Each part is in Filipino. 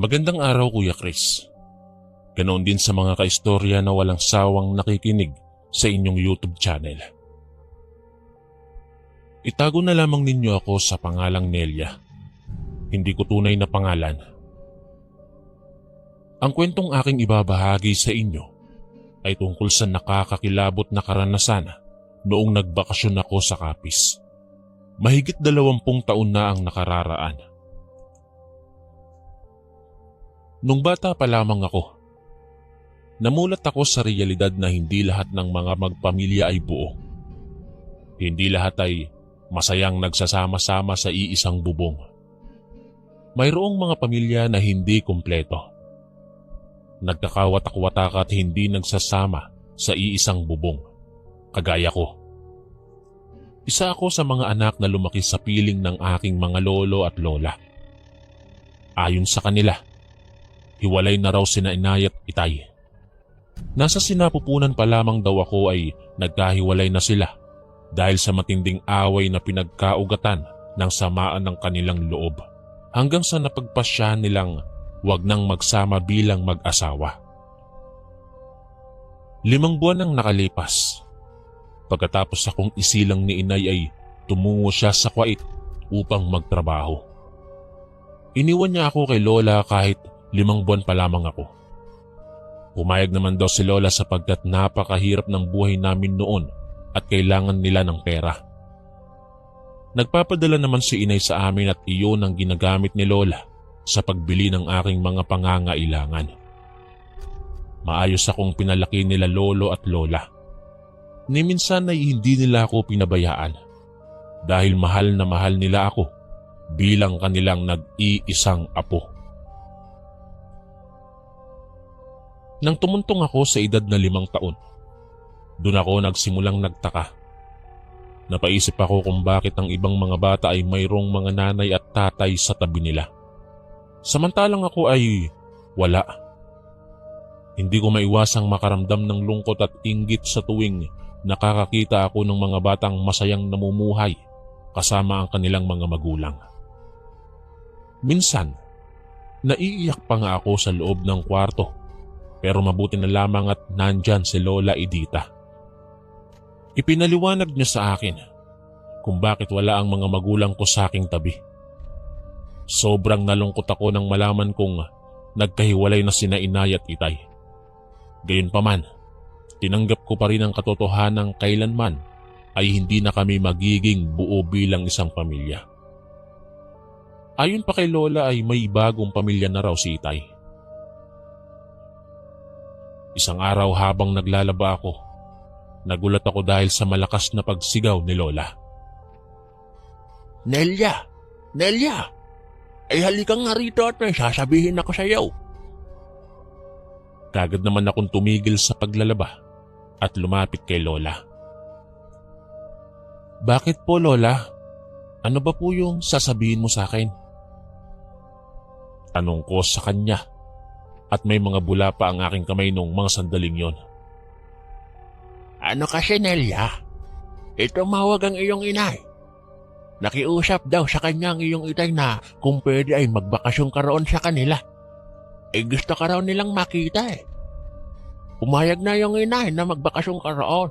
Magandang araw, Kuya Chris. Ganoon din sa mga kaistorya na walang sawang nakikinig sa inyong YouTube channel. Itago na lamang ninyo ako sa pangalang Nelia. Hindi ko tunay na pangalan. Ang kwentong aking ibabahagi sa inyo ay tungkol sa nakakakilabot na karanasan noong nagbakasyon ako sa Capiz. Mahigit 20 taon na ang nakararaan. Nung bata pa lamang ako, namulat ako sa realidad na hindi lahat ng mga magpamilya ay buo. Hindi lahat ay masayang nagsasama-sama sa iisang bubong. Mayroong mga pamilya na hindi kumpleto. Nagkakawatak-watak at hindi nagsasama sa iisang bubong, kagaya ko. Isa ako sa mga anak na lumaki sa piling ng aking mga lolo at lola. Ayon sa kanila, hiwalay na raw sina inay at itay. Nasa sinapupunan pa lamang daw ako ay nagkahiwalay na sila dahil sa matinding away na pinagkaugatan ng samaan ng kanilang loob, hanggang sa napagpasyahan nilang wag nang magsama bilang mag-asawa. 5 buwan ang nakalipas. Pagkatapos akong isilang ni inay ay tumungo siya sa Kuwait upang magtrabaho. Iniwan niya ako kay lola kahit 5 buwan pa lamang ako. Pumayag naman daw si lola sapagkat napakahirap ng buhay namin noon at kailangan nila ng pera. Nagpapadala naman si inay sa amin at iyon ang ginagamit ni lola sa pagbili ng aking mga pangangailangan. Maayos akong pinalaki nila lolo at lola. Ni minsan ay hindi nila ako pinabayaan dahil mahal na mahal nila ako bilang kanilang nag-iisang apo. Nang tumuntong ako sa edad na 5 taon, doon ako nagsimulang nagtaka. Napaisip ako kung bakit ang ibang mga bata ay mayroong mga nanay at tatay sa tabi nila. Samantalang ako ay wala. Hindi ko maiwasang makaramdam ng lungkot at inggit sa tuwing nakakakita ako ng mga batang masayang namumuhay kasama ang kanilang mga magulang. Minsan, naiiyak pa nga ako sa loob ng kwarto, pero mabuti na lamang at nandyan si Lola Edita. Ipinaliwanag niya sa akin kung bakit wala ang mga magulang ko sa aking tabi. Sobrang nalungkot ako nang malaman kong nagkahiwalay na sina inay at itay. Gayunpaman, tinanggap ko pa rin ang katotohanan kailanman ay hindi na kami magiging buo bilang isang pamilya. Ayon pa kay Lola ay may bagong pamilya na raw si itay. Isang araw habang naglalaba ako, nagulat ako dahil sa malakas na pagsigaw ni Lola. Nelia! Nelia! Ay halika nga rito at may sasabihin ako sa iyo. Kagad naman akong tumigil sa paglalaba at lumapit kay Lola. Bakit po, Lola? Ano ba po yung sasabihin mo sa akin? Tanong ko sa kanya at may mga bula pa ang aking kamay nung mga sandaling yon. Ano kasi, Nelia? Tumawag ang iyong inay. Nakiusap daw sa kanya ang iyong itay na kung pwede ay magbakasyon ka roon sa kanila. Gusto ka raw nilang makita eh. Pumayag na yung inay na magbakasyon ka roon.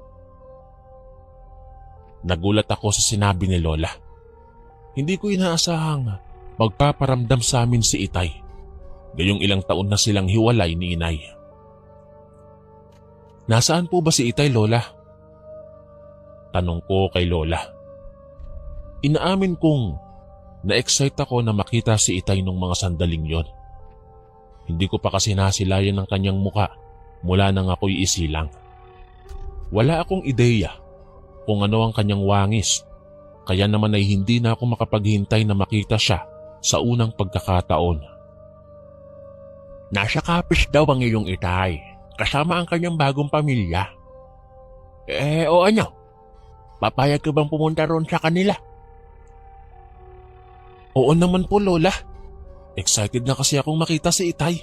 Nagulat ako sa sinabi ni Lola. Hindi ko inaasahang magpaparamdam sa amin si itay. Gayong ilang taon na silang hiwalay ni inay. Nasaan po ba si itay, Lola? Tanong ko kay Lola. Inaamin kong na-excite ako na makita si itay nung mga sandaling yon. Hindi ko pa kasi nasilayan ng kanyang muka mula nang ako'y isilang. Wala akong ideya kung ano ang kanyang wangis, kaya naman ay hindi na ako makapaghintay na makita siya sa unang pagkakataon. Nasa Capiz daw ang iyong itay, kasama ang kanyang bagong pamilya. O ano? Papayag ka bang pumunta roon sa kanila? Oo naman po, Lola. Excited na kasi akong makita si itay.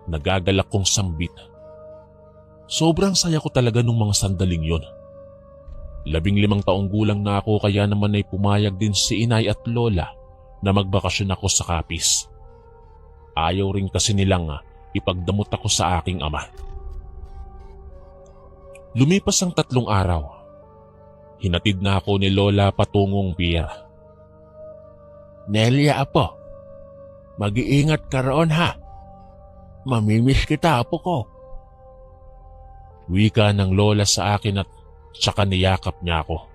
Nagagalak kong sambit. Sobrang saya ko talaga nung mga sandaling yon. 15 taong gulang na ako kaya naman ay pumayag din si inay at lola na magbakasyon ako sa Capiz. ayaw rin kasi nilang ipagdamot ako sa aking ama. Lumipas ang 3 araw. Hinatid na ako ni Lola patungong pier. Nelia, apo. Mag-iingat ka roon, ha? Mamimiss kita, apo ko. Wika ng Lola sa akin at saka niyakap niya ako.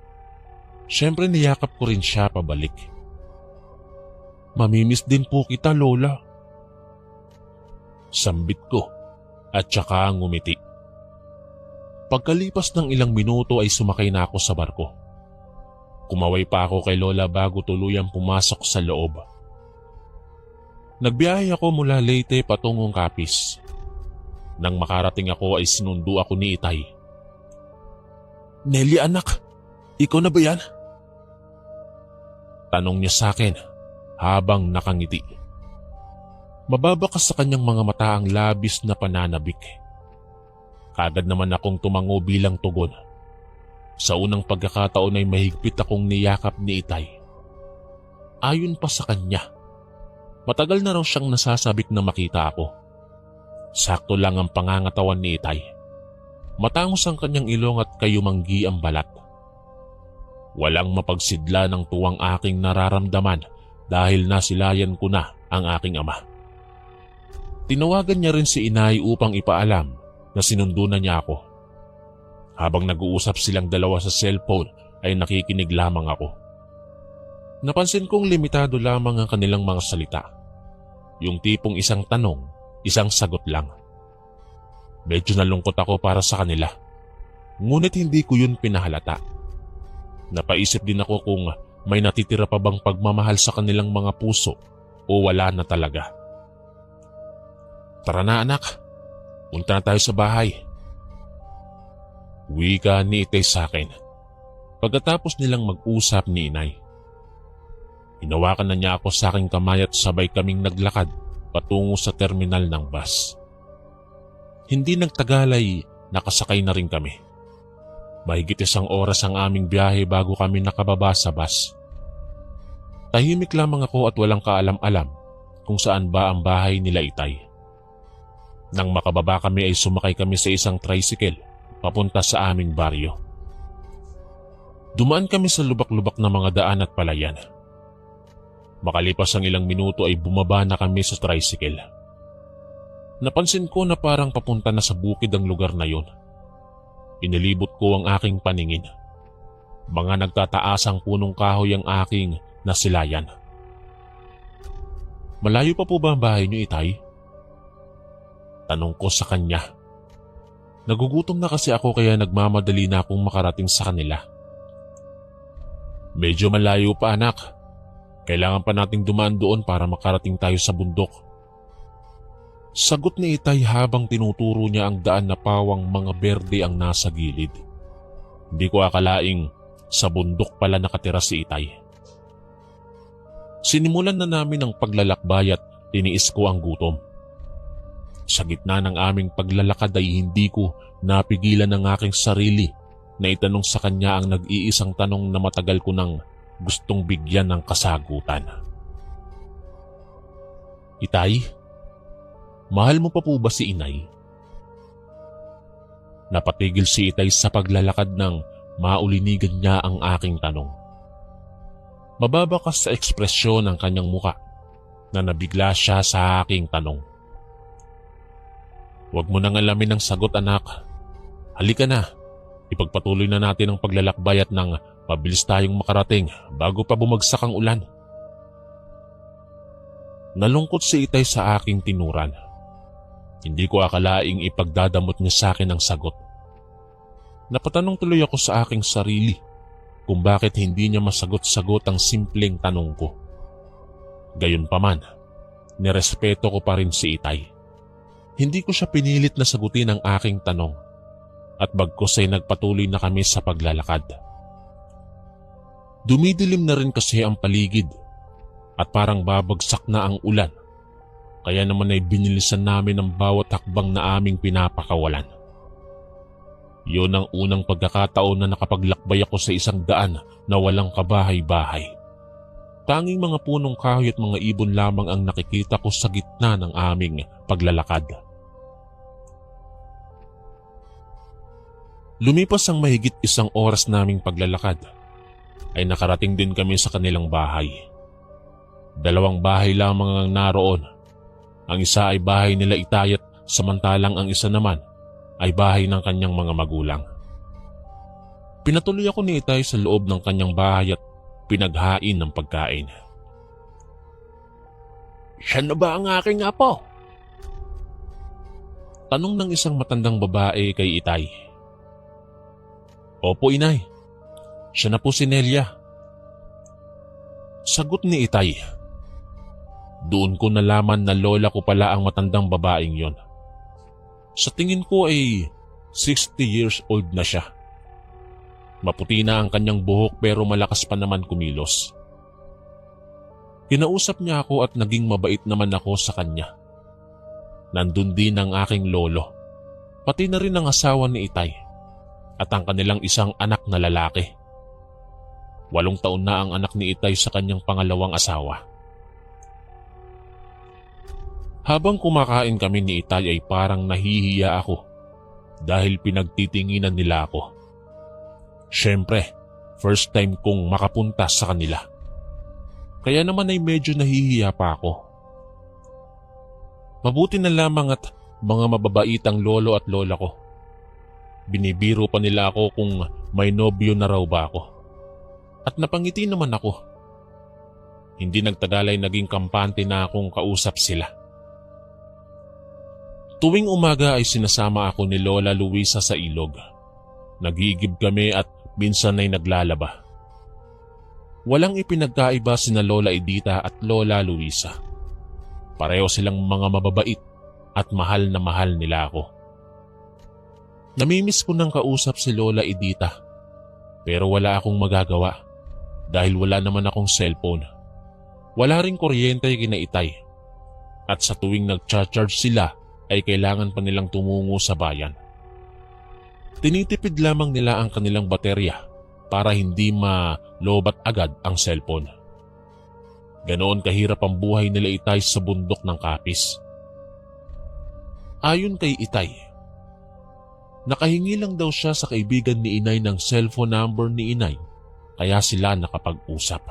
Siyempre niyakap ko rin siya pabalik. Mamimiss din po kita, Lola. Sambit ko at saka ngumiti. Pagkalipas ng ilang minuto ay sumakay na ako sa barko. Kumaway pa ako kay Lola bago tuluyang pumasok sa loob. Nagbiyahe ako mula Leyte patungong Capiz. Nang makarating ako ay sinundo ako ni Itay. "Nelly anak, ikaw na ba yan?" Tanong niya sa akin habang nakangiti. Mababakas sa kanyang mga mata ang labis na pananabik. Kagad naman akong tumango bilang tugon. Sa unang pagkakataon ay mahigpit akong niyakap ni Itay. Ayon pa sa kanya, matagal na raw siyang nasasabik na makita ako. Sakto lang ang pangangatawan ni Itay. Matangos ang kanyang ilong at kayumanggi ang balat. Walang mapagsidla ng tuwang aking nararamdaman dahil nasilayan ko na ang aking ama. Tinawagan niya rin si Inay upang ipaalam na sinundo na niya ako. Habang nag-uusap silang dalawa sa cellphone ay nakikinig lamang ako. Napansin kong limitado lamang ang kanilang mga salita. Yung tipong isang tanong, isang sagot lang. Medyo nalungkot ako para sa kanila. Ngunit hindi ko yun pinahalata. Napaisip din ako kung may natitira pa bang pagmamahal sa kanilang mga puso o wala na talaga. "Tara na anak, punta na tayo sa bahay." Wika ni Itay sa akin. Pagkatapos nilang mag-usap ni Inay. Hinawakan na niya ako sa aking kamay at sabay kaming naglakad patungo sa terminal ng bus. Hindi nagtagal ay nakasakay na rin kami. Mahigit 1 oras ang aming biyahe bago kami nakababa sa bus. Tahimik lamang ako at walang kaalam-alam kung saan ba ang bahay nila Itay. Nang makababa kami ay sumakay kami sa isang tricycle papunta sa aming baryo. Dumaan kami sa lubak-lubak na mga daan at palayan. Makalipas ang ilang minuto ay bumaba na kami sa tricycle. Napansin ko na parang papunta na sa bukid ang lugar na yon. Inilibot ko ang aking paningin. Mga nagtataasang punong kahoy ang aking nasilayan. "Malayo pa po ba ang bahay niyo, Itay?" Tanong ko sa kanya. Nagugutom na kasi ako kaya nagmamadali na akong makarating sa kanila. "Medyo malayo pa anak. Kailangan pa nating dumaan doon para makarating tayo sa bundok." Sagot ni Itay habang tinuturo niya ang daan na pawang mga berde ang nasa gilid. Hindi ko akalaing sa bundok pala nakatira si Itay. Sinimulan na namin ang paglalakbay at tiniis ko ang gutom. Sa gitna ng aming paglalakad ay hindi ko napigilan ang aking sarili na itanong sa kanya ang nag-iisang tanong na matagal ko nang gustong bigyan ng kasagutan. "Itay, mahal mo pa po ba si Inay?" Napatigil si Itay sa paglalakad nang maulinigan niya ang aking tanong. Mababakas sa ekspresyon ng kanyang muka na nabigla siya sa aking tanong. "Huwag mo nang alamin ang sagot anak. Halika na, ipagpatuloy na natin ang paglalakbay at nang mabilis tayong makarating bago pa bumagsak ang ulan." Nalungkot si Itay sa aking tinuran. Hindi ko akalaing ipagdadamot niya sa akin ang sagot. Napatanong tuloy ako sa aking sarili kung bakit hindi niya masagot-sagot ang simpleng tanong ko. Gayunpaman, nirespeto ko pa rin si Itay. Hindi ko siya pinilit na sagutin ang aking tanong at bagkus ay nagpatuloy na kami sa paglalakad. Dumidilim na rin kasi ang paligid at parang babagsak na ang ulan. Kaya naman ay binilisan namin ang bawat hakbang na aming pinapakawalan. Yun ang unang pagkakataon na nakapaglakbay ako sa isang daan na walang kabahay-bahay. Tanging mga punong kahoy at mga ibon lamang ang nakikita ko sa gitna ng aming paglalakad. Lumipas ang mahigit 1 oras naming paglalakad, ay nakarating din kami sa kanilang bahay. 2 bahay lamang ang naroon. Ang isa ay bahay nila Itay at samantalang ang isa naman ay bahay ng kanyang mga magulang. Pinatuloy ako ni Itay sa loob ng kanyang bahay at pinaghain ng pagkain. Siya na ba ang aking apo? Tanong ng isang matandang babae kay Itay. Opo, Inay. Siya na po si Nelia. Sagot ni Itay. Doon ko nalaman na lola ko pala ang matandang babaeng yon. Sa tingin ko ay 60 years old na siya. Maputi na ang kanyang buhok pero malakas pa naman kumilos. Kinausap niya ako at naging mabait naman ako sa kanya. Nandun din ang aking lolo, pati na rin ang asawa ni Itay at ang kanilang isang anak na lalaki. 8 taon na ang anak ni Itay sa kanyang pangalawang asawa. Habang kumakain kami ni Itay ay parang nahihiya ako dahil pinagtitinginan nila ako. Siyempre, first time kong makapunta sa kanila. Kaya naman ay medyo nahihiya pa ako. Mabuti na lamang at mga mababaitang lolo at lola ko. Binibiro pa nila ako kung may nobyo na raw ba ako. At napangiti naman ako. Hindi nagtagal ay naging kampante na akong kausap sila. Tuwing umaga ay sinasama ako ni Lola Luisa sa ilog. Nagigib kami at minsan ay naglalaba. Walang ipinagkaiba sina Lola Edita at Lola Luisa. Pareho silang mga mababait at mahal na mahal nila ako. Namimiss ko nang kausap si Lola Edita pero wala akong magagawa dahil wala naman akong cellphone. Wala ring kuryente kina Itay at sa tuwing nagcha-charge sila ay kailangan pa nilang tumungo sa bayan. Tinitipid lamang nila ang kanilang baterya para hindi malobat agad ang cellphone. Ganoon kahirap ang buhay nila Itay sa bundok ng Kapis. Ayon kay Itay, nakahingi lang daw siya sa kaibigan ni Inay ng cellphone number ni Inay kaya sila nakapag-usap.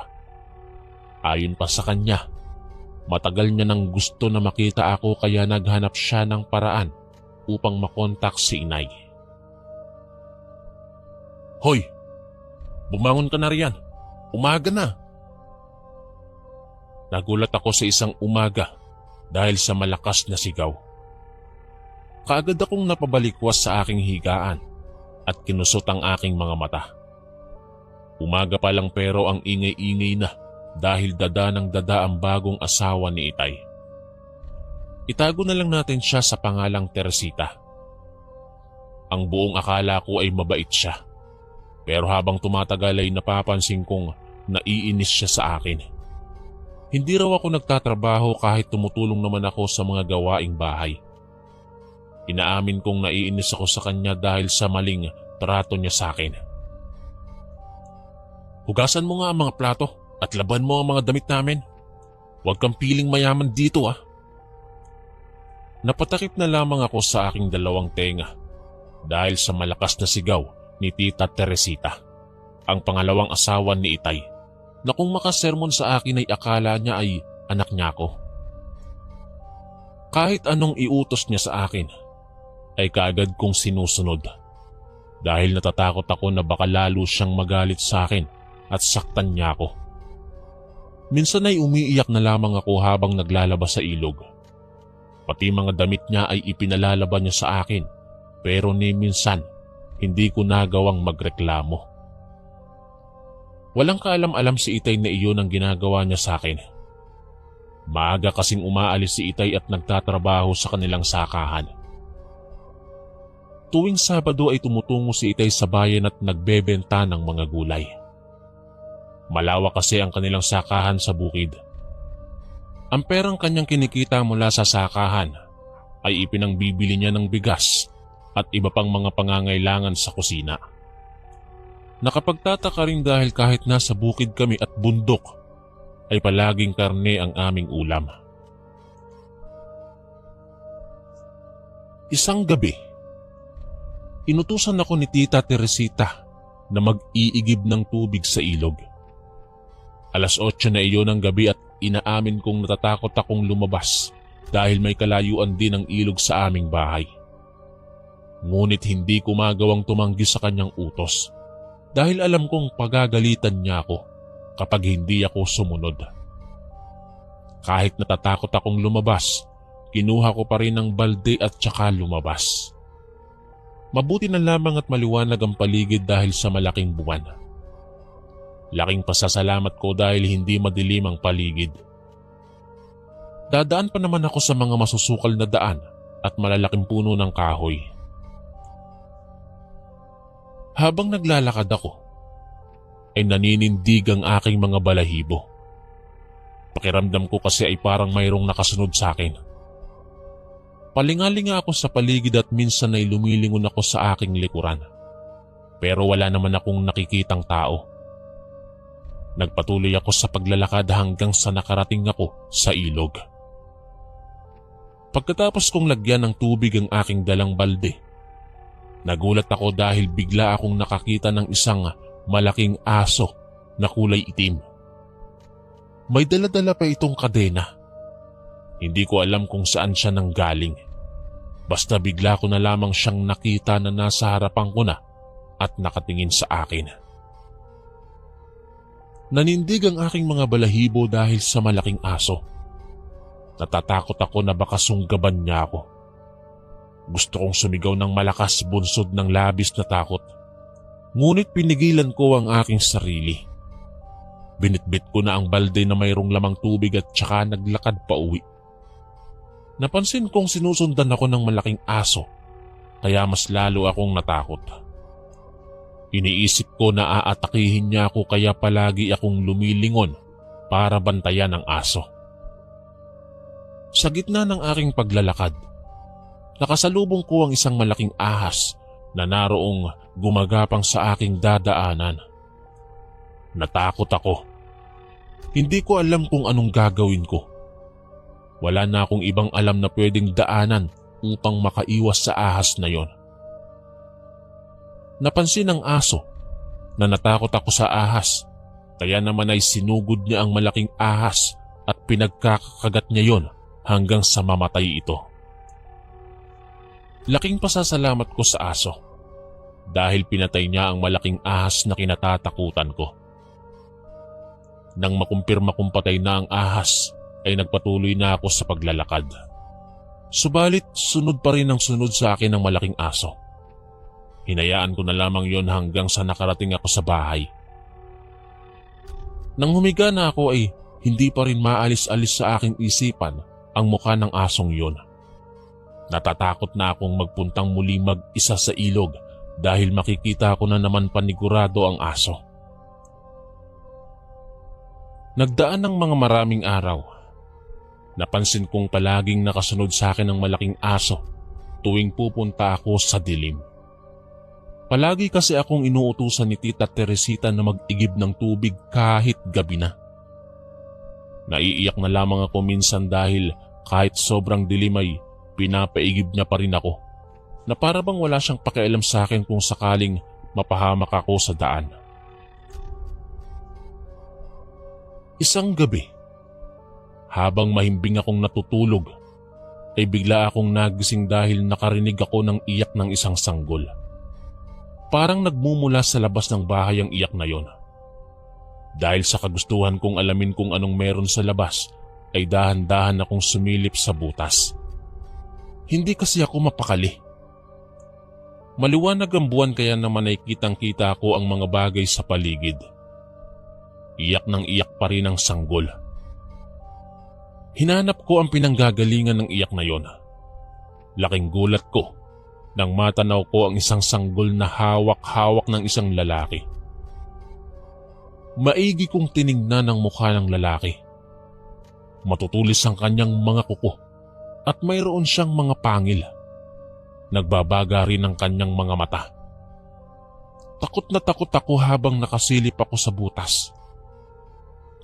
Ayon pa sa kanya, matagal niya nang gusto na makita ako kaya naghanap siya ng paraan upang makontak si Inay. Hoy! Bumangon ka na riyan. Umaga na. Nagulat ako sa isang umaga dahil sa malakas na sigaw. Kaagad akong napabalikwas sa aking higaan at kinusot ang aking mga mata. Umaga pa lang pero ang ingay-ingay na dahil dada ng dada ang bagong asawa ni Itay. Itago na lang natin siya sa pangalang Teresita. Ang buong akala ko ay mabait siya. Pero habang tumatagal ay napapansin kong naiinis siya sa akin. Hindi raw ako nagtatrabaho kahit tumutulong naman ako sa mga gawaing bahay. Inaamin kong naiinis ako sa kanya dahil sa maling trato niya sa akin. Hugasan mo nga ang mga plato at laban mo ang mga damit namin. Huwag kang piling mayaman dito ah. Napatakip na lamang ako sa aking dalawang tenga dahil sa malakas na sigaw ni Tita Teresita, ang pangalawang asawa ni Itay, na kung makasermon sa akin ay akala niya ay anak niya ako. Kahit anong iutos niya sa akin, ay kaagad kong sinusunod dahil natatakot ako na baka lalo siyang magalit sa akin at saktan niya ako. Minsan ay umiiyak na lamang ako habang naglalaba sa ilog. Pati mga damit niya ay ipinalalaba niya sa akin pero ni minsan hindi ko nagawang magreklamo. Walang kaalam-alam si Itay na iyon ang ginagawa niya sa akin. Maaga kasing umaalis si Itay at nagtatrabaho sa kanilang sakahan. Tuwing Sabado ay tumutungo si Itay sa bayan at nagbebenta ng mga gulay. Malawak kasi ang kanilang sakahan sa bukid. Ang perang kanyang kinikita mula sa sakahan ay ipinangbibili niya ng bigas at iba pang mga pangangailangan sa kusina. Nakapagtataka rin dahil kahit nasa bukid kami at bundok, ay palaging karne ang aming ulam. Isang gabi, inutusan ako ni Tita Teresita na mag-iigib ng tubig sa ilog. 8:00 na iyon ng gabi at inaamin kong natatakot akong lumabas dahil may kalayuan din ang ilog sa aming bahay. Ngunit hindi ko magawang tumanggi sa kanyang utos dahil alam kong pagagalitan niya ako kapag hindi ako sumunod. Kahit natatakot akong lumabas, kinuha ko pa rin ang balde at saka lumabas. Mabuti na lamang at maliwanag ang paligid dahil sa malaking buwan. Laking pasasalamat ko dahil hindi madilim ang paligid. Dadaan pa naman ako sa mga masusukal na daan at malalaking puno ng kahoy. Habang naglalakad ako, ay naninindig ang aking mga balahibo. Pakiramdam ko kasi ay parang mayroong nakasunod sa akin. Palingalinga ako sa paligid at minsan ay lumilingon ako sa aking likuran. Pero wala naman akong nakikitang tao. Nagpatuloy ako sa paglalakad hanggang sa nakarating ako sa ilog. Pagkatapos kong lagyan ng tubig ang aking dalang balde, nagulat ako dahil bigla akong nakakita ng isang malaking aso na kulay itim. May dala-dala pa itong kadena. Hindi ko alam kung saan siya nanggaling. Basta bigla ko na lamang siyang nakita na nasa harapan ko na at nakatingin sa akin. Nanindig ang aking mga balahibo dahil sa malaking aso. Natatakot ako na baka sunggaban niya ako. Gusto kong sumigaw ng malakas, bunsod ng labis na takot. Ngunit pinigilan ko ang aking sarili. Binitbit ko na ang balde na mayroong lamang tubig at saka naglakad pa uwi. Napansin kong sinusundan ako ng malaking aso, kaya mas lalo akong natakot. Iniisip ko na aatakihin niya ako kaya palagi akong lumilingon para bantayan ang aso. Sa gitna ng aking paglalakad, nakasalubong ko ang isang malaking ahas na naroong gumagapang sa aking dadaanan. Natakot ako. Hindi ko alam kung anong gagawin ko. Wala na akong ibang alam na pwedeng daanan upang makaiwas sa ahas na yon. Napansin ng aso na natakot ako sa ahas, kaya naman ay sinugod niya ang malaking ahas at pinagkakagat niya yon hanggang sa mamatay ito. Laking pasasalamat ko sa aso dahil pinatay niya ang malaking ahas na kinatatakutan ko. Nang makumpirma kong patay na ang ahas, ay nagpatuloy na ako sa paglalakad. Subalit sunod pa rin ang sunod sa akin ng malaking aso. Hinayaan ko na lamang yon hanggang sa nakarating ako sa bahay. Nang humiga na ako ay hindi pa rin maalis-alis sa aking isipan ang mukha ng asong yon. Natatakot na akong magpuntang muli mag-isa sa ilog dahil makikita ko na naman panigurado ang aso. Nagdaan ng mga maraming araw. Napansin kong palaging nakasunod sa akin ang malaking aso tuwing pupunta ako sa dilim. Palagi kasi akong inuutusan ni Tita Teresita na mag-igib ng tubig kahit gabi na. Naiiyak na lamang ako minsan dahil kahit sobrang dilim ay pinapaigib niya pa rin ako, na para bang wala siyang pakialam sa akin kung sakaling mapahamak ako sa daan. Isang gabi, habang mahimbing akong natutulog, ay bigla akong nagising dahil nakarinig ako ng iyak ng isang sanggol. Parang nagmumula sa labas ng bahay ang iyak na yon. Dahil sa kagustuhan kong alamin kung anong meron sa labas, ay dahan-dahan akong sumilip sa butas. Hindi kasi ako mapakali. Maliwanag ang buwan kaya naman ay kitang-kita ko ang mga bagay sa paligid. Iyak ng iyak pa rin ang sanggol. Hinanap ko ang pinanggagalingan ng iyak na yon. Laking gulat ko nang matanaw ko ang isang sanggol na hawak-hawak ng isang lalaki. Maigi kong tiningnan ang mukha ng lalaki. Matutulis ang kanyang mga kuko at mayroon siyang mga pangil. Nagbabaga rin ang kanyang mga mata. Takot na takot ako habang nakasilip ako sa butas.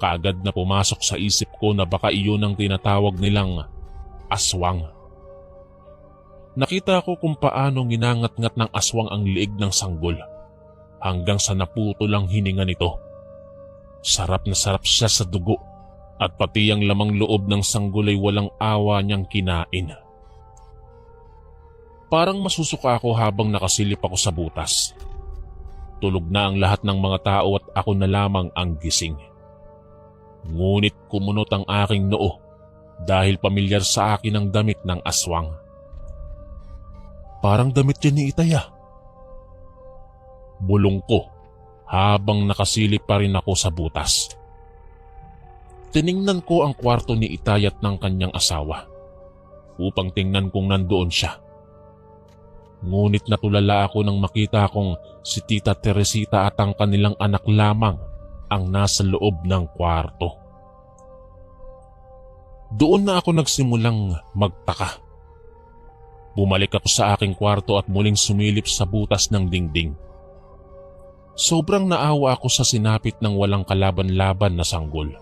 kaagad na pumasok sa isip ko na baka iyon ang tinatawag nilang aswang. Nakita ko kung paano ginangat-ngat ng aswang ang liig ng sanggol hanggang sa naputo lang hininga nito. Sarap na sarap siya sa dugo at pati ang lamang loob ng sanggol ay walang awa niyang kinain. Parang masusuka ako habang nakasilip ako sa butas. Tulog na ang lahat ng mga tao at ako na lamang ang gising. Ngunit kumunot ang aking noo dahil pamilyar sa akin ang damit ng aswang. Parang damit yan ni Itay ah. Bulong ko habang nakasilip pa rin ako sa butas. Tiningnan ko ang kwarto ni Itay at ng kanyang asawa upang tingnan kung nandoon siya. Ngunit natulala ako nang makita kong si Tita Teresita at ang kanilang anak lamang ang nasa loob ng kwarto. Doon na ako nagsimulang magtaka. Bumalik ako sa aking kwarto at muling sumilip sa butas ng dingding. Sobrang naawa ako sa sinapit ng walang kalaban-laban na sanggol.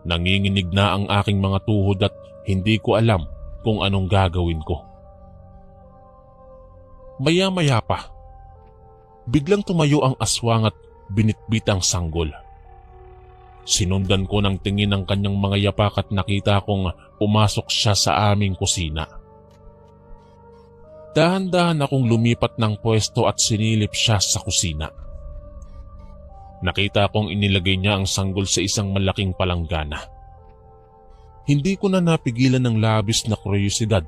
Nanginginig na ang aking mga tuhod at hindi ko alam kung anong gagawin ko. Maya-maya pa, biglang tumayo ang aswang at binitbit ang sanggol. Sinundan ko ng tingin ng kanyang mga yapak at nakita kong pumasok siya sa aming kusina. Dahan-dahan akong lumipat ng pwesto at sinilip siya sa kusina. Nakita kong inilagay niya ang sanggol sa isang malaking palanggana. Hindi ko na napigilan ng labis na kuryosidad.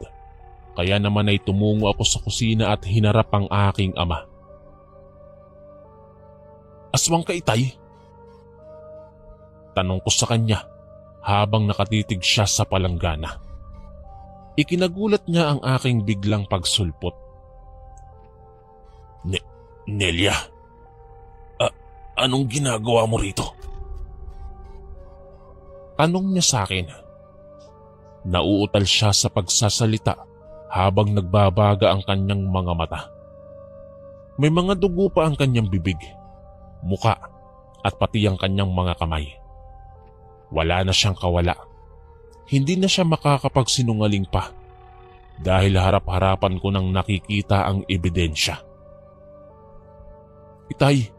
Kaya naman ay tumungo ako sa kusina at hinarap ang aking ama. Aswang ka, Itay? Tanong ko sa kanya habang nakatitig siya sa palanggana. Ikinagulat niya ang aking biglang pagsulpot. Nelia, anong ginagawa mo rito? Tanong niya sa akin. Nauutal siya sa pagsasalita habang nagbabaga ang kanyang mga mata. May mga dugo pa ang kanyang bibig, muka at pati ang kanyang mga kamay. Wala na siyang kawala. Hindi na siya makakapagsinungaling pa dahil harap-harapan ko nang nakikita ang ebidensya. Itay,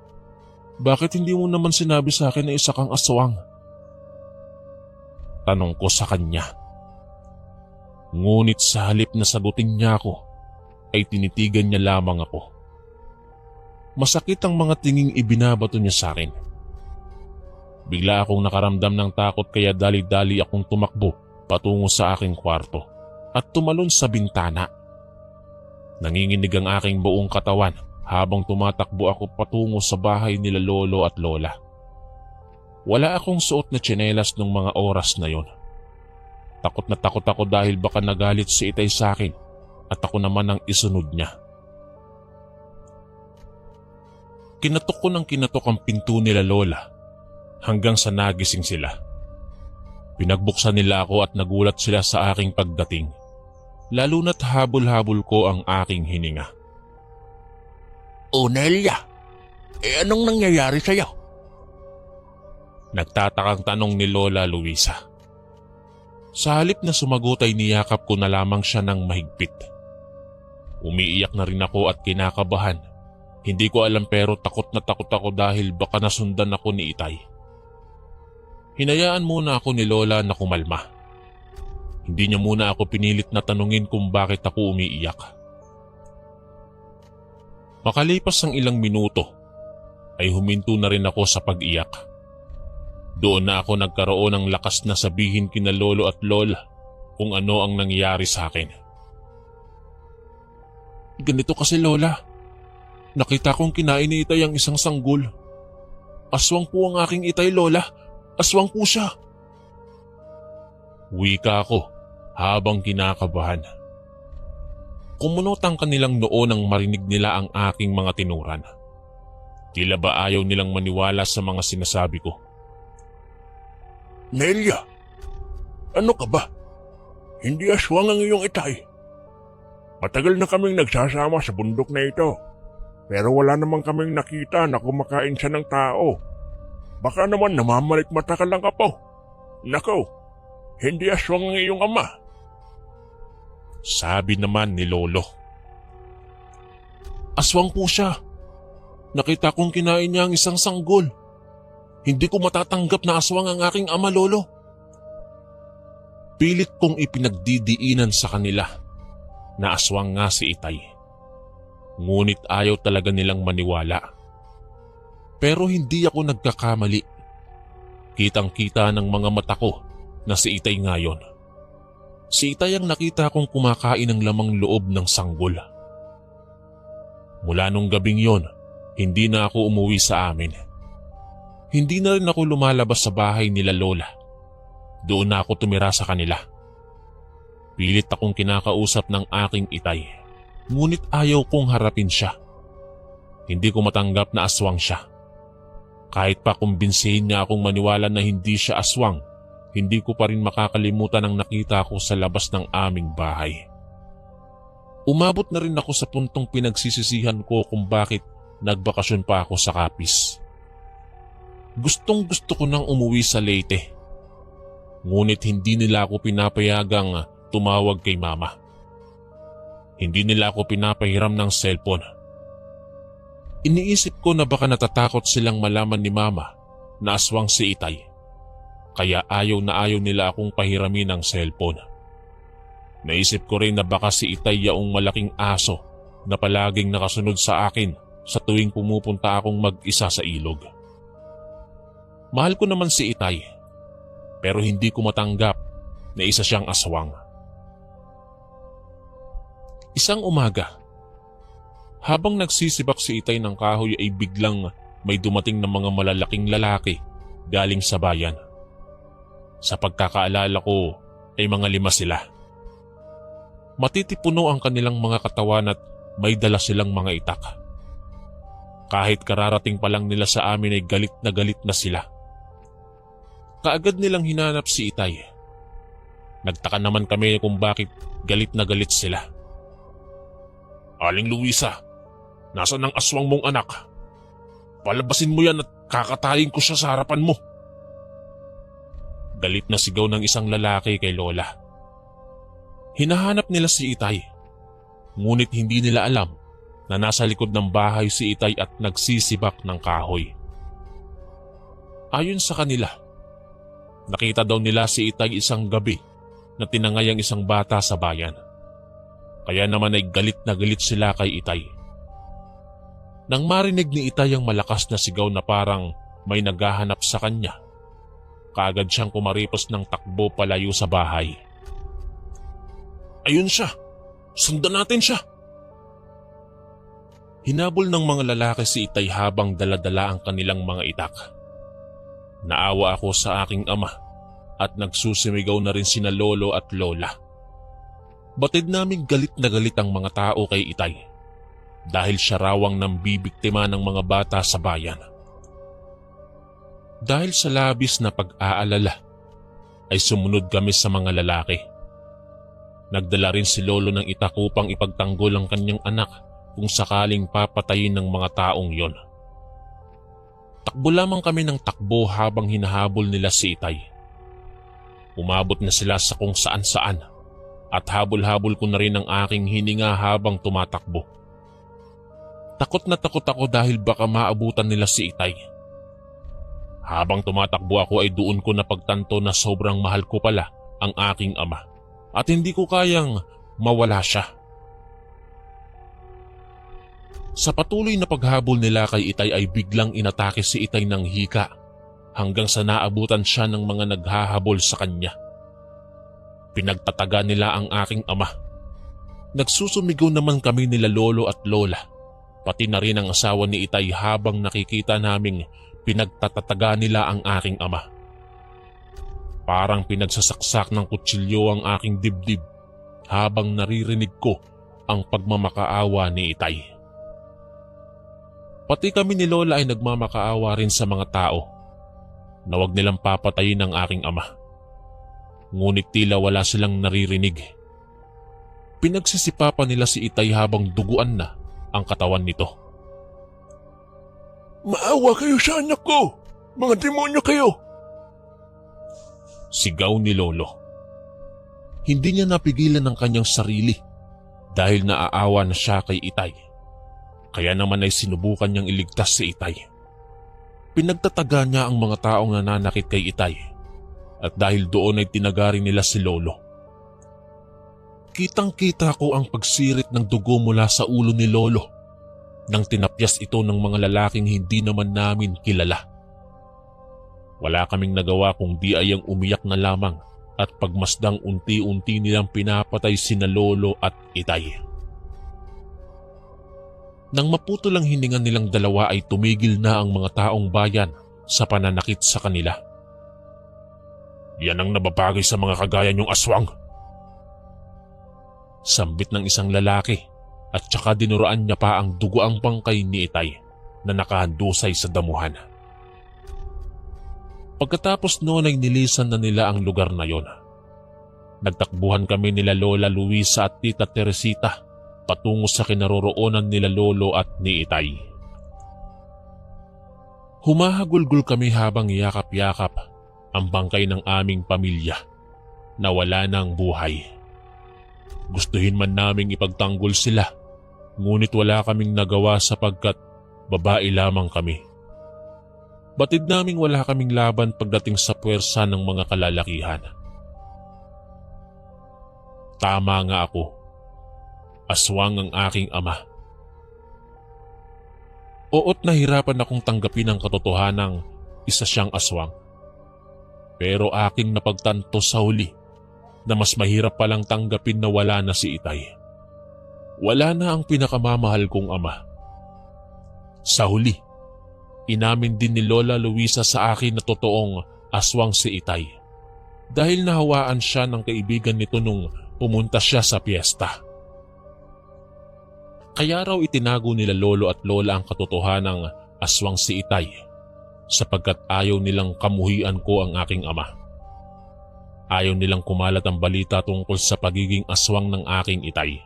bakit hindi mo naman sinabi sa akin na isa kang aswang? Tanong ko sa kanya. Ngunit sa halip na sagutin niya ako, ay tinitigan niya lamang ako. Masakit ang mga tinging ibinabato niya sa akin. Bigla akong nakaramdam ng takot kaya dali-dali akong tumakbo patungo sa aking kwarto at tumalon sa bintana. Nanginginig ang aking buong katawan habang tumatakbo ako patungo sa bahay nila lolo at lola. Wala akong suot na tsinelas nung mga oras na yon. Takot na takot ako dahil baka nagalit si Itay sa akin at ako naman ang isunod niya. Kinatok ko ng kinatok ang pinto nila lola hanggang sa nagising sila. Pinagbuksan nila ako at nagulat sila sa aking pagdating, lalo na't habol-habol ko ang aking hininga. Nelia, anong nangyayari sa'yo? Nagtatakang tanong ni Lola Luisa. Sa halip na sumagot ay niyakap ko na lamang siya ng mahigpit. Umiiyak na rin ako at kinakabahan. Hindi ko alam pero takot na takot ako dahil baka nasundan ako ni Itay. Hinayaan muna ako ni Lola na kumalma. Hindi niya muna ako pinilit na tanungin kung bakit ako umiiyak. Makalipas ang ilang minuto ay huminto na rin ako sa pag-iyak. Doon na ako nagkaroon ng lakas na sabihin kina lolo at lola kung ano ang nangyari sa akin. Ganito kasi lola, nakita kong kinain ni Itay ang isang sanggol. Aswang po ang aking Itay lola, aswang po siya. Wika ako habang kinakabahan. Kumunot ang kanilang noo nang marinig nila ang aking mga tinuran. Tila ba ayaw nilang maniwala sa mga sinasabi ko. Nelia, ano ka ba? Hindi aswang ang iyong Itay. Matagal na kaming nagsasama sa bundok na ito, pero wala namang kaming nakita na kumakain siya ng tao. Baka naman namamalit-mata ka lang, Apo. Nako, hindi aswang ang iyong ama. Sabi naman ni Lolo. Aswang po siya. Nakita kong kinain niya ang isang sanggol. Hindi ko matatanggap na aswang ang aking ama, Lolo. Pilit kong ipinagdidiinan sa kanila na aswang nga si Itay. Ngunit ayaw talaga nilang maniwala. Pero hindi ako nagkakamali. Kitang-kita ng mga mata ko na si Itay ngayon. Si Itay ang nakita kong kumakain ng lamang loob ng sanggol. Mula nung gabing yon, hindi na ako umuwi sa amin. Hindi na rin ako lumalabas sa bahay nila Lola. Doon na ako tumira sa kanila. Pilit akong kinakausap ng aking Itay. Ngunit ayaw kong harapin siya. Hindi ko matanggap na aswang siya. Kahit pa kumbinsihin niya akong maniwala na hindi siya aswang, hindi ko pa rin makakalimutan ang nakita ko sa labas ng aming bahay. Umabot na rin ako sa puntong pinagsisisihan ko kung bakit nagbakasyon pa ako sa Capiz. Gustong gusto ko nang umuwi sa Leyte. Ngunit hindi nila ako pinapayagang tumawag kay Mama. Hindi nila ako pinapahiram ng cellphone. Iniisip ko na baka natatakot silang malaman ni Mama na aswang si Itay. Kaya ayaw na ayaw nila akong pahiramin ng cellphone. Naisip ko rin na baka si Itay yaong malaking aso na palaging nakasunod sa akin sa tuwing pumupunta akong mag-isa sa ilog. Mahal ko naman si Itay, pero hindi ko matanggap na isa siyang aswang. Isang umaga, habang nagsisibak si Itay ng kahoy ay biglang may dumating na mga malalaking lalaki galing sa bayan. Sa pagkakaalala ko ay mga 5 sila. Matitipuno ang kanilang mga katawan at may dala silang mga itak. Kahit kararating pa lang nila sa amin ay galit na sila. Kaagad nilang hinanap si Itay. Nagtaka naman kami kung bakit galit na galit sila. Aling Luisa, nasaan ang aswang mong anak? Palabasin mo yan at kakatayin ko siya sa harapan mo. Galit na sigaw ng isang lalaki kay Lola. Hinahanap nila si Itay, ngunit hindi nila alam na nasa likod ng bahay si Itay at nagsisibak ng kahoy. Ayon sa kanila, nakita daw nila si Itay isang gabi na tinangay ang isang bata sa bayan. Kaya naman ay galit na galit sila kay Itay. Nang marinig ni Itay ang malakas na sigaw na parang may naghahanap sa kanya, kaagad siyang kumaripos ng takbo palayo sa bahay. Ayun siya! Sundan natin siya! Hinabol ng mga lalaki si Itay habang daladala ang kanilang mga itak. Naawa ako sa aking ama at nagsusimigaw na rin sina Lolo at Lola. Batid naming galit na galit ang mga tao kay Itay dahil siya rawang nambibiktima ng mga bata sa bayan. Dahil sa labis na pag-aalala ay sumunod kami sa mga lalaki. Nagdala rin si Lolo ng itak upang ipagtanggol ang kanyang anak kung sakaling papatayin ng mga taong yon. Takbo lamang kami ng takbo habang hinahabol nila si Itay. Umabot na sila sa kung saan-saan at habol-habol ko na rin ang aking hininga habang tumatakbo. Takot na takot ako dahil baka maabutan nila si Itay. Habang tumatakbo ako ay doon ko napagtanto na sobrang mahal ko pala ang aking ama. At hindi ko kayang mawala siya. Sa patuloy na paghabol nila kay Itay ay biglang inatake si Itay ng hika hanggang sa naabutan siya ng mga naghahabol sa kanya. Pinagtataga nila ang aking ama. Nagsusumigaw naman kami nila Lolo at Lola, pati na rin ang asawa ni Itay habang nakikita naming pinagtatataga nila ang aking ama. Parang pinagsasaksak ng kutsilyo ang aking dibdib habang naririnig ko ang pagmamakaawa ni Itay. Pati kami ni Lola ay nagmamakaawa rin sa mga tao na wag nilang papatayin ang aking ama. Ngunit tila wala silang naririnig. Pinagsisipapan nila si Itay habang duguan na ang katawan nito. Maawa kayo sa anak ko! Mga demonyo kayo! Sigaw ni Lolo. Hindi niya napigilan ang kanyang sarili dahil naaawa na siya kay Itay. Kaya naman ay sinubukan niyang iligtas si Itay. Pinagtataga niya ang mga taong nananakit kay Itay at dahil doon ay tinagari nila si Lolo. Kitang-kita ko ang pagsirit ng dugo mula sa ulo ni Lolo nang tinapyas ito ng mga lalaking hindi naman namin kilala. Wala kaming nagawa kung di ay ang umiyak na lamang at pagmasdang unti-unti nilang pinapatay sina Lolo at Itay. Nang maputol ang hininga nilang dalawa ay tumigil na ang mga taong bayan sa pananakit sa kanila. Yan ang nababagay sa mga kagaya niyong aswang. Sambit ng isang lalaki at saka dinuraan niya pa ang dugoang bangkay ni Itay na nakahandusay sa damuhan. Pagkatapos noon ay nilisan na nila ang lugar na yon. Nagtakbuhan kami nila Lola Luisa at Tita Teresita patungo sa kinaroroonan nila Lolo at ni Itay. Humahagulgol kami habang yakap-yakap ang bangkay ng aming pamilya na wala ng buhay. Gustuhin man naming ipagtanggol sila, ngunit wala kaming nagawa sapagkat babae lamang kami. Batid naming wala kaming laban pagdating sa puwersa ng mga kalalakihan. Tama nga ako. Aswang ang aking ama. Oo't nahirapan akong tanggapin ang katotohanang isa siyang aswang. Pero aking napagtanto sa huli na mas mahirap palang tanggapin na wala na si Itay. Wala na ang pinakamamahal kong ama. Sa huli, inamin din ni Lola Luisa sa akin na totoong aswang si Itay dahil nahawaan siya ng kaibigan nito nung pumunta siya sa piyesta. Kaya raw itinago nila Lolo at Lola ang katotohanang aswang si Itay sapagkat ayaw nilang kamuhian ko ang aking ama. Ayaw nilang kumalat ang balita tungkol sa pagiging aswang ng aking Itay.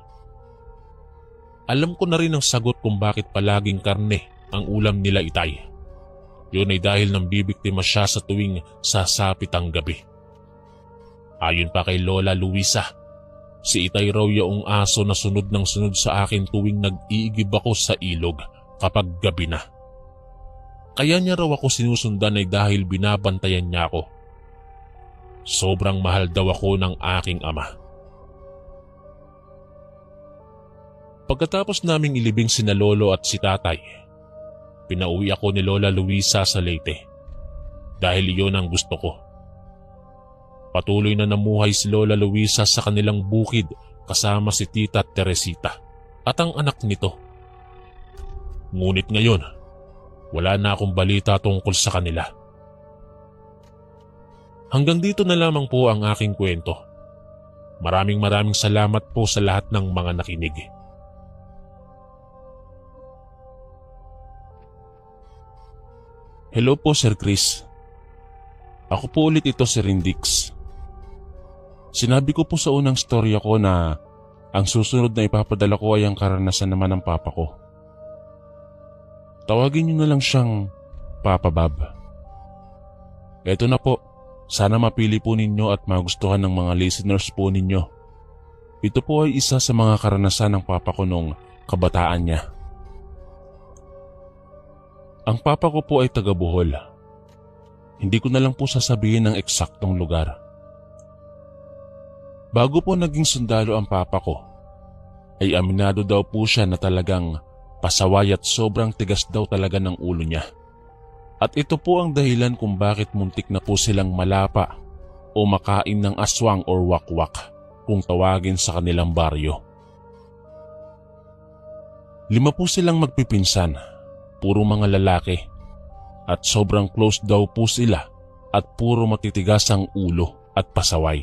Alam ko na rin ang sagot kung bakit palaging karne ang ulam nila Itay. Yun ay dahil nang bibiktima siya sa tuwing sasapit ang gabi. Ayon pa kay Lola Luisa, si Itay raw yaong aso na sunod ng sunod sa akin tuwing nag-iigib ako sa ilog kapag gabi na. Kaya niya raw ako sinusundan ay dahil binabantayan niya ako. Sobrang mahal daw ako ng aking ama. Pagkatapos naming ilibing sina Lolo at si Tatay, pinauwi ako ni Lola Luisa sa Leyte dahil iyon ang gusto ko. Patuloy na namuhay si Lola Luisa sa kanilang bukid kasama si Tita Teresita at ang anak nito. Ngunit ngayon, wala na akong balita tungkol sa kanila. Hanggang dito na lamang po ang aking kwento. Maraming salamat po sa lahat ng mga nakinig. Hello po Sir Chris. Ako po ulit ito si Rindix. Sinabi ko po sa unang storya ko na ang susunod na ipapadala ko ay ang karanasan naman ng papa ko. Tawagin niyo na lang siyang Papa Bob. Eto na po. Sana mapili po ninyo at magustuhan ng mga listeners po ninyo. Ito po ay isa sa mga karanasan ng papa ko nung kabataan niya. Ang papa ko po ay taga Bohol. Hindi ko na lang po sasabihin ng eksaktong lugar. Bago po naging sundalo ang papa ko, ay aminado daw po siya na talagang pasaway at sobrang tigas daw talaga ng ulo niya. At ito po ang dahilan kung bakit muntik na po silang malapa o makain ng aswang or wakwak kung tawagin sa kanilang baryo. 5 po silang magpipinsan, puro mga lalaki, at sobrang close daw po sila at puro matitigas ang ulo at pasaway.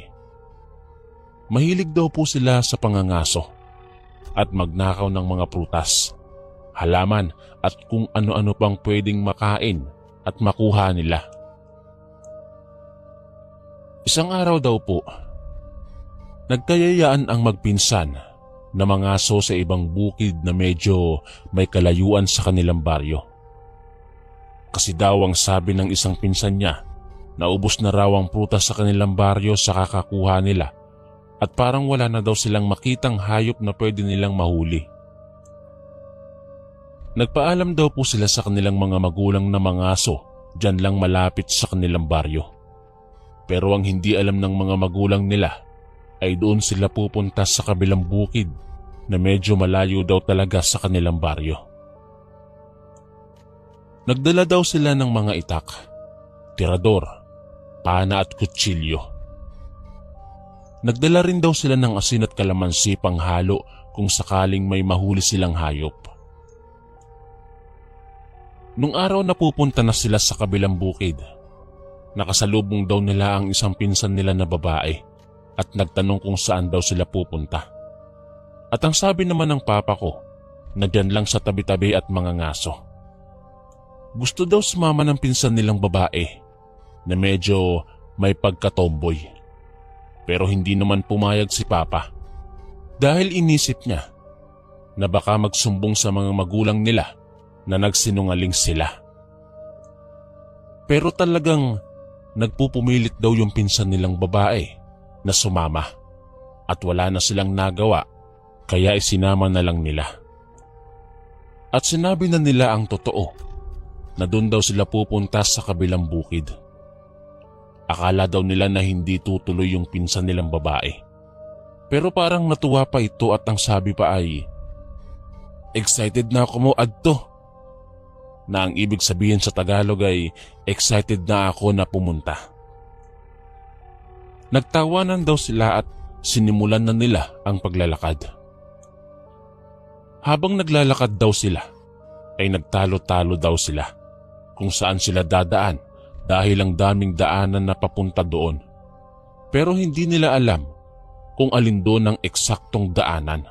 Mahilig daw po sila sa pangangaso at magnakaw ng mga prutas, halaman at kung ano-ano pang pwedeng makain at makuha nila. Isang araw daw po, nagkayayaan ang magpinsan na mangaso sa ibang bukid na medyo may kalayuan sa kanilang baryo. Kasi daw ang sabi ng isang pinsan niya, naubos na raw ang prutas sa kanilang baryo sa kakakuha nila at parang wala na daw silang makitang hayop na pwede nilang mahuli. Nagpaalam daw po sila sa kanilang mga magulang na mga aso dyan lang malapit sa kanilang baryo. Pero ang hindi alam ng mga magulang nila ay doon sila pupunta sa kabilang bukid na medyo malayo daw talaga sa kanilang baryo. Nagdala daw sila ng mga itak, tirador, pana at kutsilyo. Nagdala rin daw sila ng asin at kalamansi panghalo kung sakaling may mahuli silang hayop. Nung araw na pupunta na sila sa kabilang bukid, nakasalubong daw nila ang isang pinsan nila na babae at nagtanong kung saan daw sila pupunta. At ang sabi naman ng papa ko, na dyan lang sa tabi-tabi at mga ngaso. Gusto daw sumama ng pinsan nilang babae na medyo may pagkatomboy. Pero hindi naman pumayag si papa dahil inisip niya na baka magsumbong sa mga magulang nila na nagsinungaling sila. Pero talagang nagpupumilit daw yung pinsan nilang babae na sumama at wala na silang nagawa kaya isinama na lang nila. At sinabi na nila ang totoo na doon daw sila pupunta sa kabilang bukid. Akala daw nila na hindi tutuloy yung pinsan nilang babae. Pero parang natuwa pa ito at ang sabi pa ay, "Excited na ako mo adto." Na ang ibig sabihin sa Tagalog ay excited na ako na pumunta. Nagtawanan daw sila at sinimulan na nila ang paglalakad. Habang naglalakad daw sila, ay nagtalo-talo daw sila kung saan sila dadaan dahil ang daming daanan na papunta doon. Pero hindi nila alam kung alin doon ang eksaktong daanan.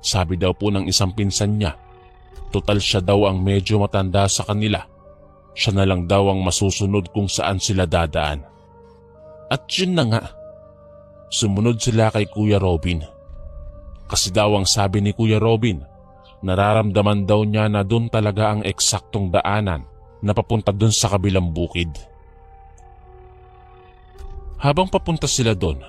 Sabi daw po ng isang pinsan niya, total siya daw ang medyo matanda sa kanila. Siya na lang daw ang masusunod kung saan sila dadaan. At yun na nga, sumunod sila kay Kuya Robin. Kasi daw ang sabi ni Kuya Robin, nararamdaman daw niya na doon talaga ang eksaktong daanan na papunta doon sa kabilang bukid. Habang papunta sila doon,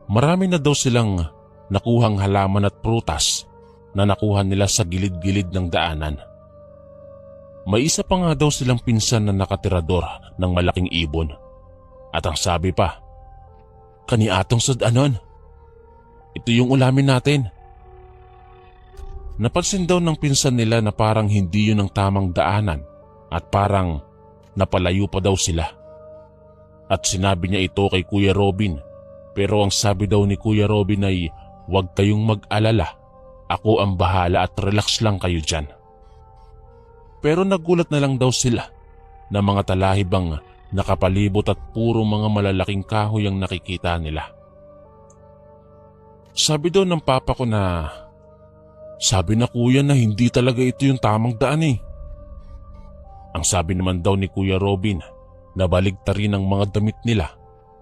marami na daw silang nakuhang halaman at prutas na nakuha nila sa gilid-gilid ng daanan. May isa pa nga daw silang pinsan na nakatirador ng malaking ibon. At ang sabi pa, "Kani atong sudanon. Ito yung ulamin natin." Napansin daw ng pinsan nila na parang hindi yun ang tamang daanan at parang napalayo pa daw sila. At sinabi niya ito kay Kuya Robin, pero ang sabi daw ni Kuya Robin ay, "Huwag kayong mag-alala, ako ang bahala at relax lang kayo dyan." Pero nagulat na lang daw sila na mga talahibang nakapalibot at puro mga malalaking kahoy ang nakikita nila. Sabi daw ng papa ko na, "Sabi na kuya na hindi talaga ito yung tamang daan eh." Ang sabi naman daw ni Kuya Robin, nabaligtarin ang mga damit nila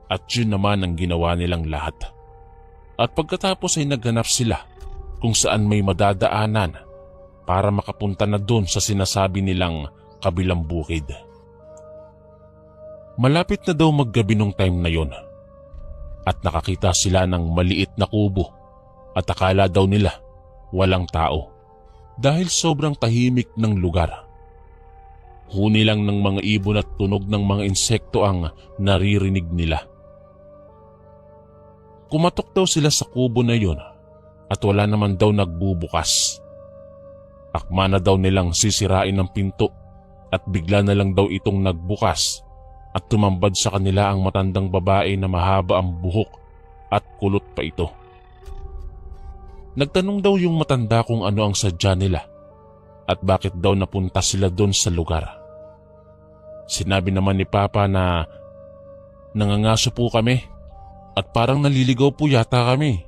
at yun naman ang ginawa nilang lahat. At pagkatapos ay naghanap sila kung saan may madadaanan para makapunta na doon sa sinasabi nilang kabilang bukid. Malapit na daw maggabi nung time na yon at nakakita sila ng maliit na kubo at akala daw nila walang tao dahil sobrang tahimik ng lugar. Huni lang ng mga ibon at tunog ng mga insekto ang naririnig nila. Kumatok daw sila sa kubo na yon at wala naman daw nagbubukas. Akma na daw nilang sisirain ang pinto at bigla na lang daw itong nagbukas at tumambad sa kanila ang matandang babae na mahaba ang buhok at kulot pa ito. Nagtanong daw yung matanda kung ano ang sadya nila at bakit daw napunta sila doon sa lugar. Sinabi naman ni Papa na nangangaso po kami at parang naliligaw po yata kami.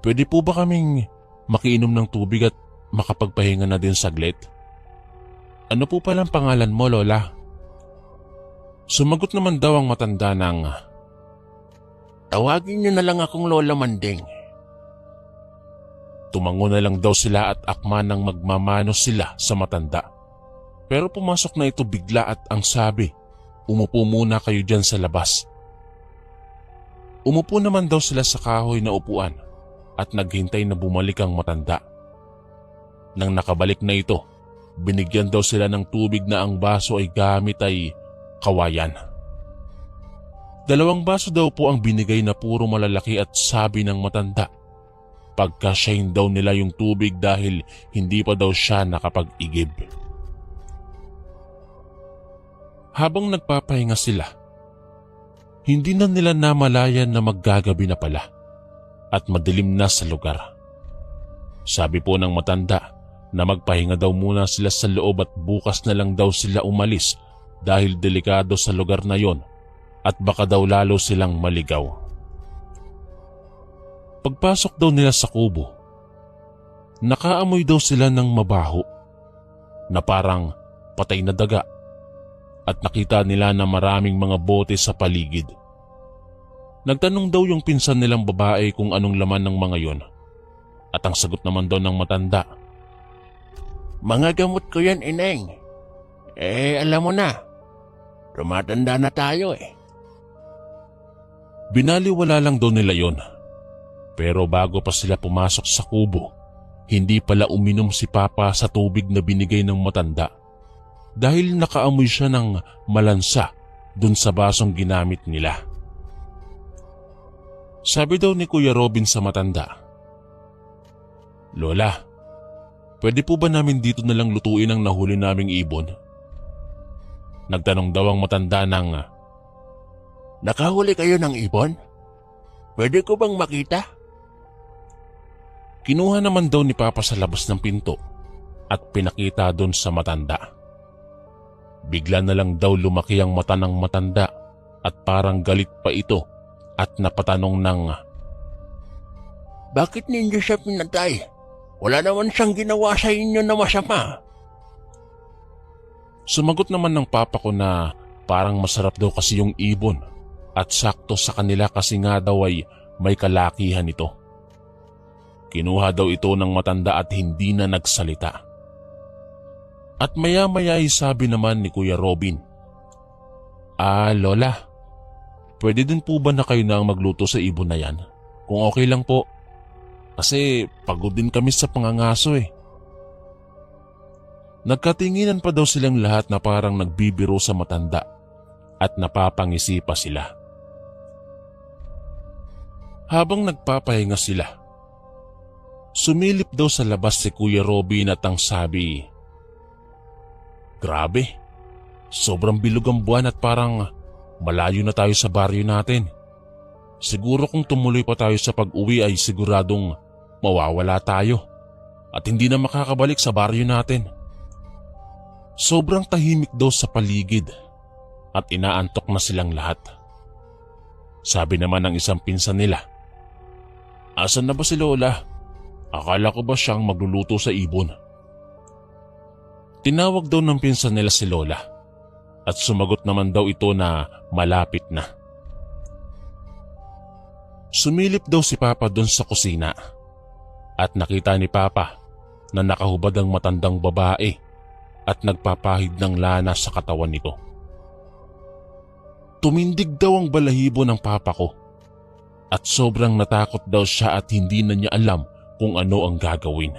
Pwede po ba kaming makiinom ng tubig at makapagpahinga na din saglit? Ano po palang pangalan mo, Lola? Sumagot naman daw ang matanda ng, "Tawagin niyo na lang akong Lola Manding." Tumango na lang daw sila at akma nang magmamano sila sa matanda. Pero pumasok na ito bigla at ang sabi, umupo muna kayo dyan sa labas. Umupo naman daw sila sa kahoy na upuan at naghintay na bumalik ang matanda. Nang nakabalik na ito, binigyan daw sila ng tubig na ang baso ay gamit ay kawayan. 2 baso daw po ang binigay na puro malalaki at sabi ng matanda, pagkasyahin daw nila yung tubig dahil hindi pa daw siya nakapag-igib. Habang nagpapahinga sila, hindi na nila namalayan na maggagabi na pala at madilim na sa lugar. Sabi po ng matanda na magpahinga daw muna sila sa loob at bukas na lang daw sila umalis dahil delikado sa lugar na yon at baka daw lalo silang maligaw. Pagpasok daw nila sa kubo, nakaamoy daw sila ng mabaho na parang patay na daga at nakita nila na maraming mga bote sa paligid. Nagtanong daw yung pinsan nilang babae kung anong laman ng mga yon at ang sagot naman daw ng matanda, Mga gamot ko yan, Ineng. Alam mo na, tumatanda na tayo Binaliwala lang daw nila yon. Pero bago pa sila pumasok sa kubo, hindi pala uminom si Papa sa tubig na binigay ng matanda dahil nakaamoy siya ng malansa dun sa basong ginamit nila. Sabi daw ni Kuya Robin sa matanda, Lola, pwede po ba namin dito na lang lutuin ang nahuli naming ibon? Nagtanong daw ang matanda ng, Nakahuli kayo ng ibon? Pwede ko bang makita? Kinuha naman daw ni Papa sa labas ng pinto at pinakita doon sa matanda. Bigla na lang daw lumaki ang mata ng matanda at parang galit pa ito at napatanong ng, Bakit ninyo siya pinatay? Wala naman siyang ginawa sa inyo na masama. Sumagot naman ng papa ko na parang masarap daw kasi yung ibon at sakto sa kanila kasi nga daw ay may kalakihan ito. Kinuha daw ito ng matanda at hindi na nagsalita. At maya-maya ay sabi naman ni Kuya Robin, Lola, pwede din po ba na kayo na ang magluto sa ibon na yan? Kung okay lang po. Kasi pagod din kami sa pangangaso Nagkatinginan pa daw silang lahat na parang nagbibiro sa matanda at napapangisi pa sila. Habang nagpapahinga sila, sumilip daw sa labas si Kuya Robin at ang sabi, Grabe, sobrang bilog ang buwan at parang malayo na tayo sa baryo natin. Siguro kung tumuloy pa tayo sa pag-uwi ay siguradong mawawala tayo at hindi na makakabalik sa baryo natin. Sobrang tahimik daw sa paligid at inaantok na silang lahat. Sabi naman ng isang pinsan nila, Asan na ba si Lola? Akala ko ba siyang magluluto sa ibon? Tinawag daw ng pinsan nila si Lola at sumagot naman daw ito na malapit na. Sumilip daw si Papa doon sa kusina at nakita ni Papa na nakahubad ang matandang babae at nagpapahid ng lana sa katawan nito. Tumindig daw ang balahibo ng Papa ko at sobrang natakot daw siya at hindi na niya alam kung ano ang gagawin.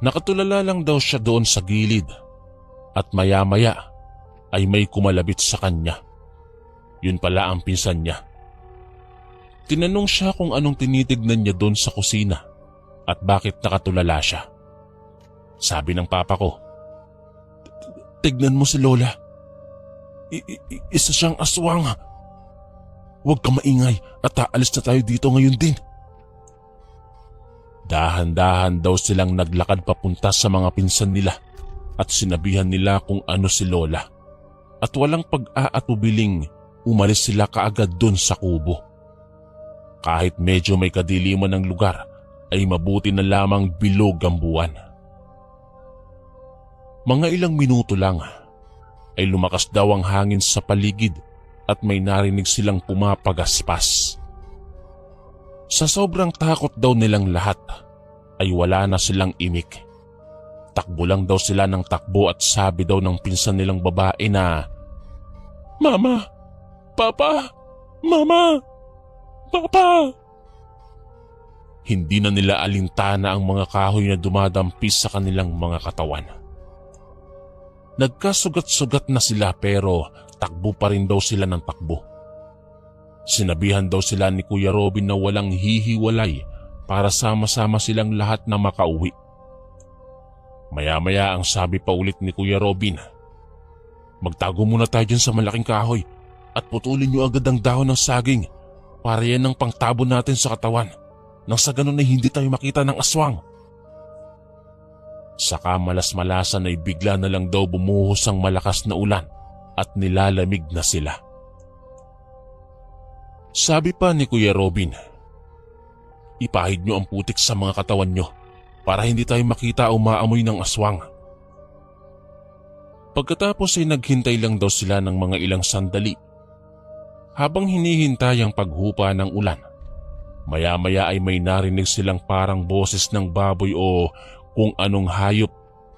Nakatulala lang daw siya doon sa gilid at maya-maya ay may kumalabit sa kanya. Yun pala ang pinsan niya. Tinanong siya kung anong tinitignan niya doon sa kusina at bakit nakatulala siya. Sabi ng Papa ko, Tignan mo si Lola. Isa siyang aswang. Huwag ka maingay at aalis na tayo dito ngayon din. Dahan-dahan daw silang naglakad papunta sa mga pinsan nila at sinabihan nila kung ano si Lola. At walang pag-aatubiling umalis sila kaagad dun sa kubo. Kahit medyo may kadiliman ng lugar ay mabuti na lamang bilog ang buwan. Mga ilang minuto lang ay lumakas daw ang hangin sa paligid at may narinig silang pumapagaspas. Sa sobrang takot daw nilang lahat ay wala na silang imik. Takbo lang daw sila ng takbo at sabi daw ng pinsan nilang babae na, "Mama! Papa! Mama! Papa!" Hindi na nila alintana ang mga kahoy na dumadampis sa kanilang mga katawan. Nagkasugat-sugat na sila pero takbo pa rin daw sila ng takbo. Sinabihan daw sila ni Kuya Robin na walang hihiwalay para sama-sama silang lahat na makauwi. Maya-maya ang sabi pa ulit ni Kuya Robin, "Magtago muna tayo dyan sa malaking kahoy at putulin niyo agad ang dahon ng saging para yan ang pangtabo natin sa katawan nang sa ganun ay hindi tayo makita ng aswang." Saka malas-malasan ay bigla na lang daw bumuhos ang malakas na ulan at nilalamig na sila. Sabi pa ni Kuya Robin, "Ipahid niyo ang putik sa mga katawan niyo para hindi tayo makita o maamoy ng aswang." Pagkatapos ay naghintay lang daw sila ng mga ilang sandali. Habang hinihintay ang paghupa ng ulan, maya-maya ay may narinig silang parang boses ng baboy o kung anong hayop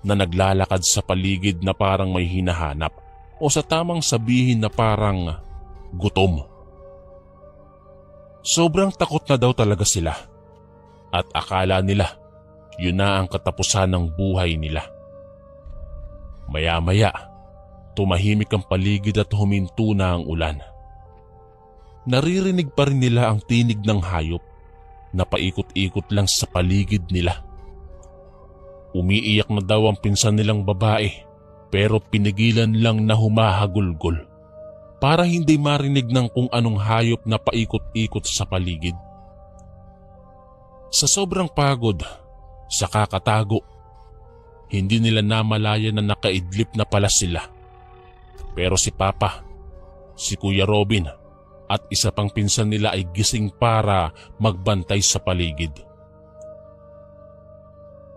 na naglalakad sa paligid na parang may hinahanap o sa tamang sabihin na parang gutom. Sobrang takot na daw talaga sila at akala nila yun na ang katapusan ng buhay nila. Maya-maya, tumahimik ang paligid at huminto na ang ulan. Naririnig pa rin nila ang tinig ng hayop na paikot-ikot lang sa paligid nila. Umiiyak na daw ang pinsan nilang babae pero pinigilan lang na humahagulgol para hindi marinig ng kung anong hayop na paikot-ikot sa paligid. Sa sobrang pagod, sa kakatago, hindi nila namalaya na nakaidlip na pala sila. Pero si Papa, si Kuya Robin at isa pang pinsan nila ay gising para magbantay sa paligid.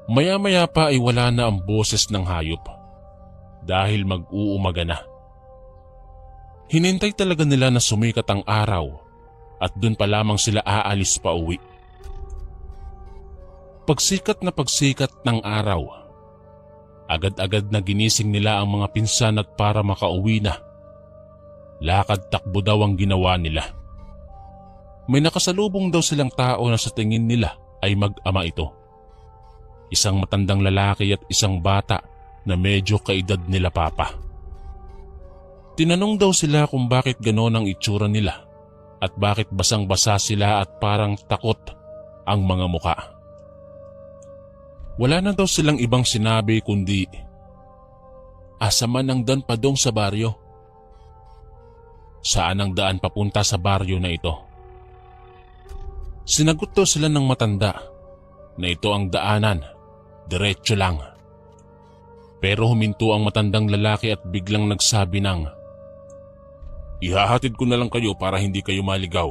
Maya-maya pa ay wala na ang boses ng hayop dahil mag-uumaga na. Hinintay talaga nila na sumikat ang araw at dun pa lamang sila aalis pa uwi. Pagsikat ng araw, agad-agad na ginising nila ang mga pinsan at para makauwi na. Lakad takbo daw ang ginawa nila. May nakasalubong daw silang tao na sa tingin nila ay mag-ama ito. Isang matandang lalaki at isang bata na medyo kaedad nila Papa. Tinanong daw sila kung bakit ganon ang itsura nila at bakit basang-basa sila at parang takot ang mga muka. Wala na daw silang ibang sinabi kundi, "Asa man ang daan padong sa baryo?" Saan ang daan papunta sa baryo na ito? Sinagot daw sila ng matanda na ito ang daanan, diretso lang. Pero huminto ang matandang lalaki at biglang nagsabi ng, "Ihahatid ko na lang kayo para hindi kayo maligaw.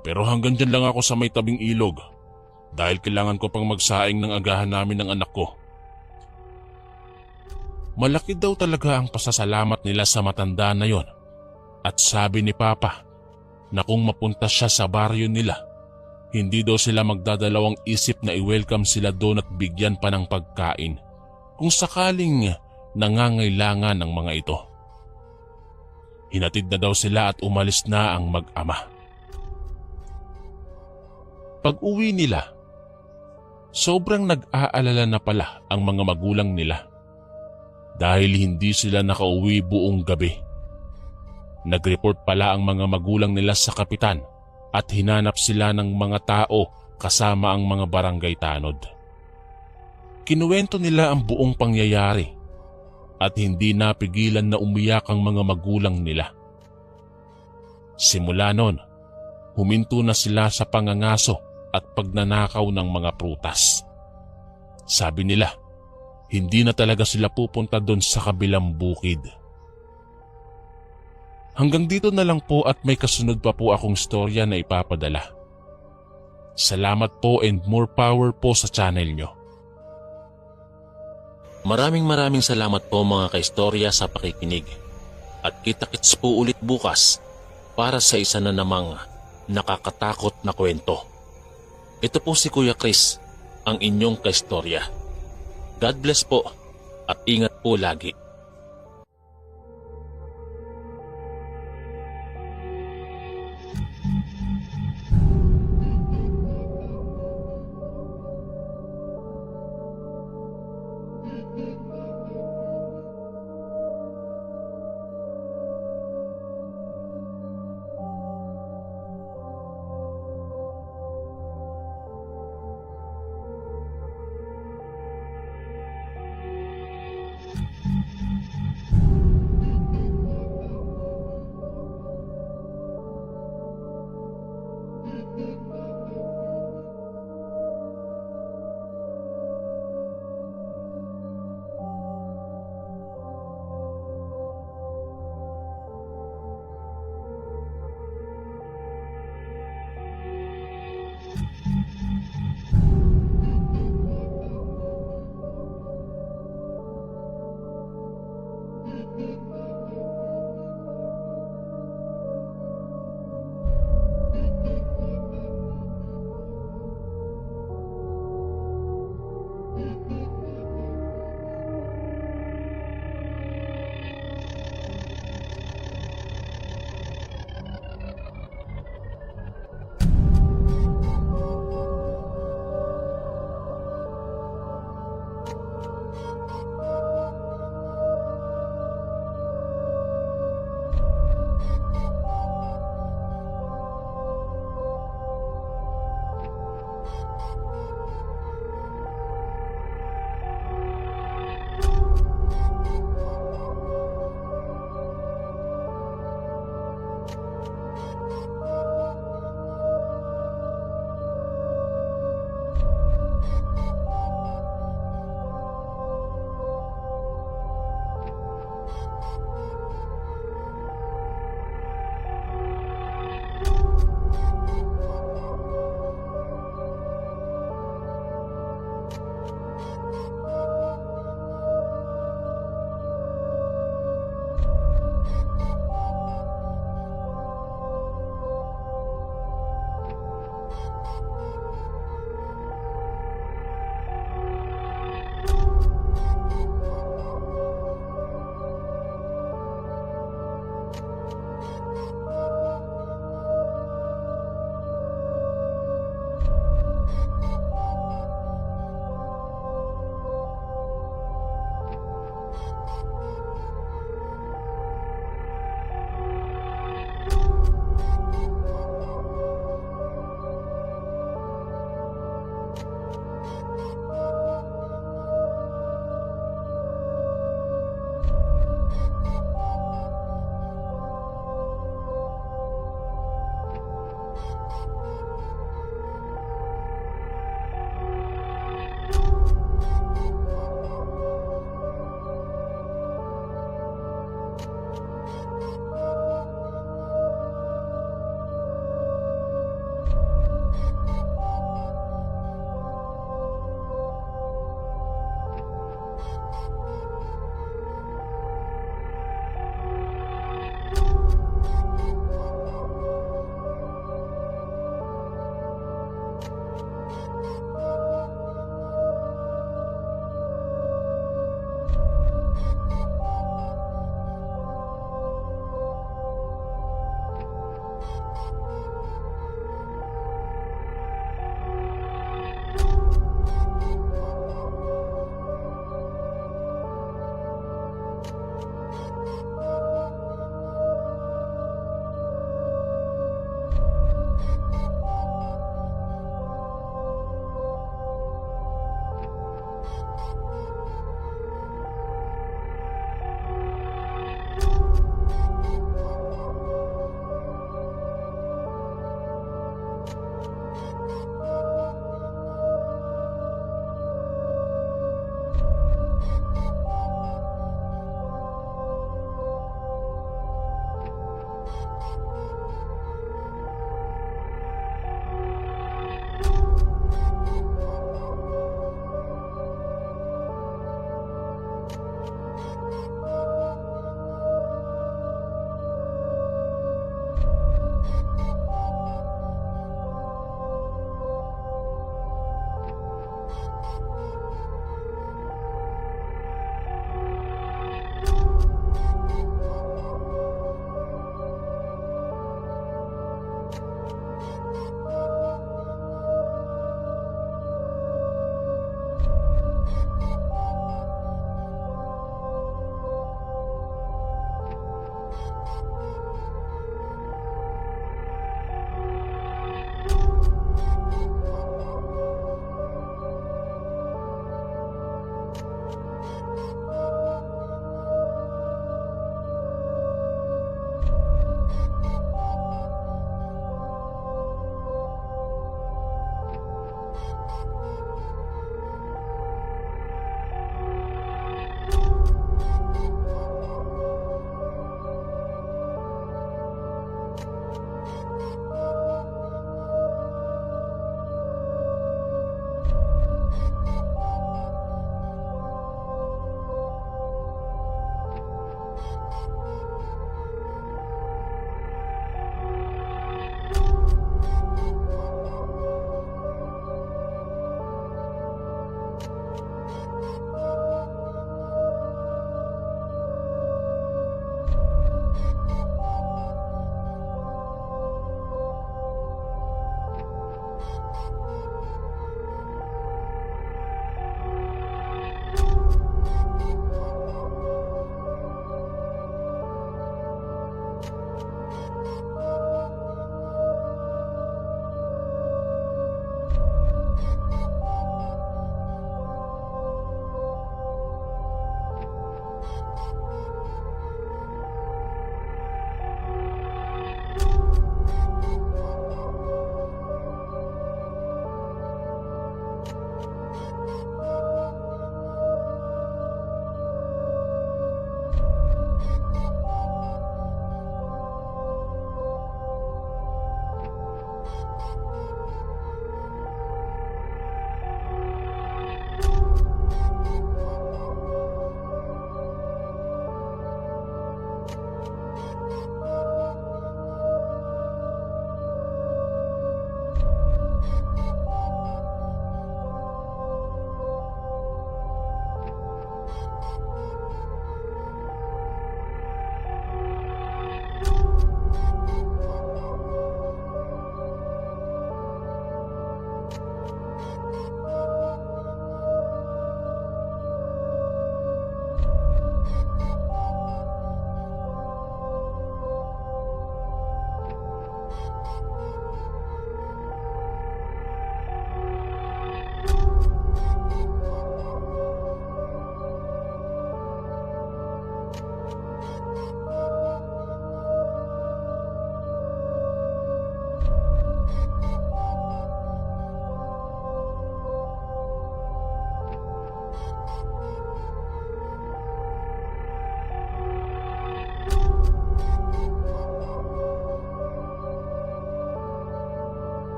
Pero hanggang dyan lang ako sa may tabing ilog dahil kailangan ko pang magsaing ng agahan namin ng anak ko." Malaki daw talaga ang pasasalamat nila sa matanda na yon at sabi ni Papa na kung mapunta siya sa baryo nila, hindi daw sila magdadalawang isip na i-welcome sila doon at bigyan pa ng pagkain kung sakaling nangangailangan ng mga ito. Hinatid na daw sila at umalis na ang mag-ama. Pag-uwi nila, sobrang nag-aalala na pala ang mga magulang nila dahil hindi sila nakauwi buong gabi. Nag-report pala ang mga magulang nila sa kapitan at hinanap sila ng mga tao kasama ang mga barangay tanod. Kinuwento nila ang buong pangyayari at hindi napigilan na umiyak ang mga magulang nila. Simula nun, huminto na sila sa pangangaso at pagnanakaw ng mga prutas. Sabi nila, hindi na talaga sila pupunta doon sa kabilang bukid. Hanggang dito na lang po at may kasunod pa po akong storya na ipapadala. Salamat po and more power po sa channel nyo. Maraming salamat po mga kaistorya sa pakikinig. At kita-kits po ulit bukas para sa isa na namang nakakatakot na kwento. Ito po si Kuya Chris, ang inyong kaistorya. God bless po at ingat po lagi.